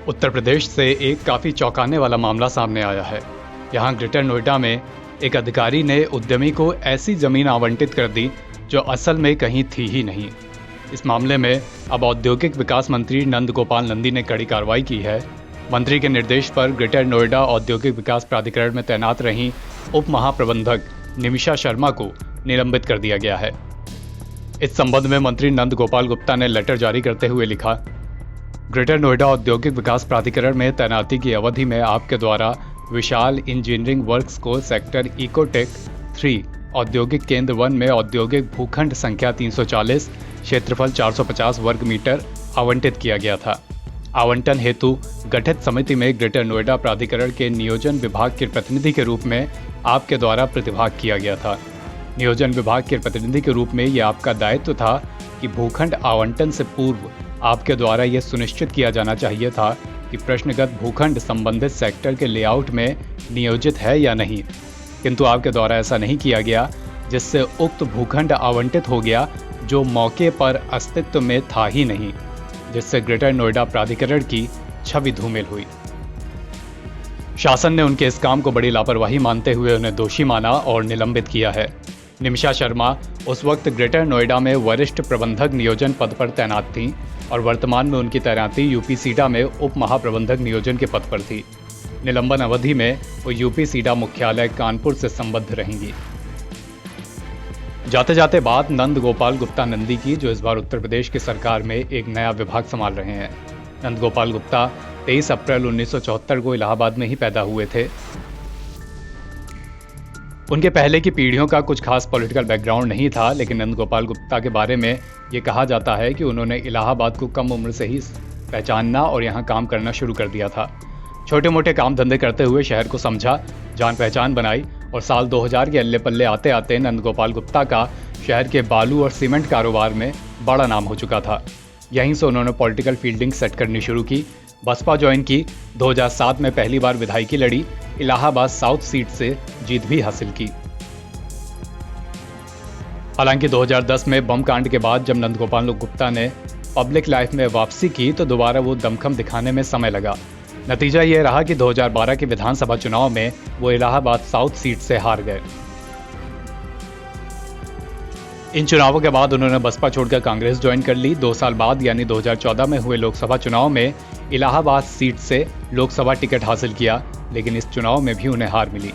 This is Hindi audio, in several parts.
उत्तर प्रदेश से एक काफ़ी चौंकाने वाला मामला सामने आया है। यहाँ ग्रेटर नोएडा में एक अधिकारी ने उद्यमी को ऐसी ज़मीन आवंटित कर दी जो असल में कहीं थी ही नहीं। इस मामले में अब औद्योगिक विकास मंत्री नंद गोपाल नंदी ने कड़ी कार्रवाई की है। मंत्री के निर्देश पर ग्रेटर नोएडा औद्योगिक विकास प्राधिकरण में तैनात रहीं उप महाप्रबंधक निमिषा शर्मा को निलंबित कर दिया गया है। इस संबंध में मंत्री नंद गोपाल गुप्ता ने लेटर जारी करते हुए लिखा, ग्रेटर नोएडा औद्योगिक विकास प्राधिकरण में तैनाती की अवधि में आपके द्वारा विशाल इंजीनियरिंग वर्क्स को सेक्टर इकोटेक 3 औद्योगिक केंद्र 1 में औद्योगिक भूखंड संख्या 340 क्षेत्रफल 450 वर्ग मीटर आवंटित किया गया था। आवंटन हेतु गठित समिति में ग्रेटर नोएडा प्राधिकरण के नियोजन विभाग के प्रतिनिधि के रूप में आपके द्वारा प्रतिभाग किया गया था। नियोजन विभाग के प्रतिनिधि के रूप में यह आपका दायित्व था कि भूखंड आवंटन से पूर्व आपके द्वारा यह सुनिश्चित किया जाना चाहिए था कि प्रश्नगत भूखंड संबंधित सेक्टर के लेआउट में नियोजित है या नहीं, किंतु आपके द्वारा ऐसा नहीं किया गया, जिससे उक्त भूखंड आवंटित हो गया जो मौके पर अस्तित्व में था ही नहीं, जिससे ग्रेटर नोएडा प्राधिकरण की छवि धूमिल हुई। शासन ने उनके इस काम को बड़ी लापरवाही मानते हुए उन्हें दोषी माना और निलंबित किया है। निमिषा शर्मा उस वक्त ग्रेटर नोएडा में वरिष्ठ प्रबंधक नियोजन पद पर तैनात थीं और वर्तमान में उनकी तैनाती यूपी सीडा में उप महाप्रबंधक नियोजन के पद पर थी। निलंबन अवधि में वो यूपी सीडा मुख्यालय कानपुर से संबद्ध रहेंगी। जाते जाते बात नंद गोपाल गुप्ता नंदी की, जो इस बार उत्तर प्रदेश की सरकार में एक नया विभाग संभाल रहे हैं। नंद गोपाल गुप्ता 23 अप्रैल 1974 को इलाहाबाद में ही पैदा हुए थे। उनके पहले की पीढ़ियों का कुछ खास पॉलिटिकल बैकग्राउंड नहीं था, लेकिन नंद गोपाल गुप्ता के बारे में ये कहा जाता है कि उन्होंने इलाहाबाद को कम उम्र से ही पहचानना और यहाँ काम करना शुरू कर दिया था। छोटे मोटे काम धंधे करते हुए शहर को समझा, जान पहचान बनाई और साल 2000 के अल्ले पल्ले आते आते नंद गोपाल गुप्ता का शहर के बालू और सीमेंट कारोबार में बड़ा नाम हो चुका था। यहीं से उन्होंने पॉलिटिकल फील्डिंग सेट करनी शुरू की, बसपा ज्वाइन की, 2007 में पहली बार विधायकी लड़ी, इलाहाबाद साउथ सीट से जीत भी हासिल की। हालांकि 2010 में बम कांड के बाद जब नंद गोपाल गुप्ता ने पब्लिक लाइफ में वापसी की तो दोबारा वो दमखम दिखाने में समय लगा। नतीजा ये रहा कि 2012 के विधानसभा चुनाव में वो इलाहाबाद साउथ सीट से हार गए। इन चुनावों के बाद उन्होंने बसपा छोड़कर कांग्रेस ज्वाइन कर ली। 2 साल बाद यानी 2014 में हुए लोकसभा चुनाव में इलाहाबाद सीट से लोकसभा टिकट हासिल किया, लेकिन इस चुनाव में भी उन्हें हार मिली।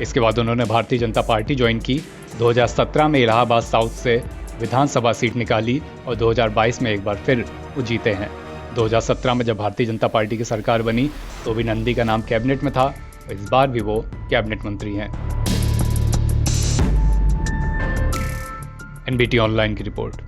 इसके बाद उन्होंने भारतीय जनता पार्टी ज्वाइन की। 2017 में इलाहाबाद साउथ से विधानसभा सीट निकाली और 2022 में एक बार फिर वो जीते हैं। 2017 में जब भारतीय जनता पार्टी की सरकार बनी तो भी नंदी का नाम कैबिनेट में था और इस बार भी वो कैबिनेट मंत्री हैं। NBT ऑनलाइन की रिपोर्ट।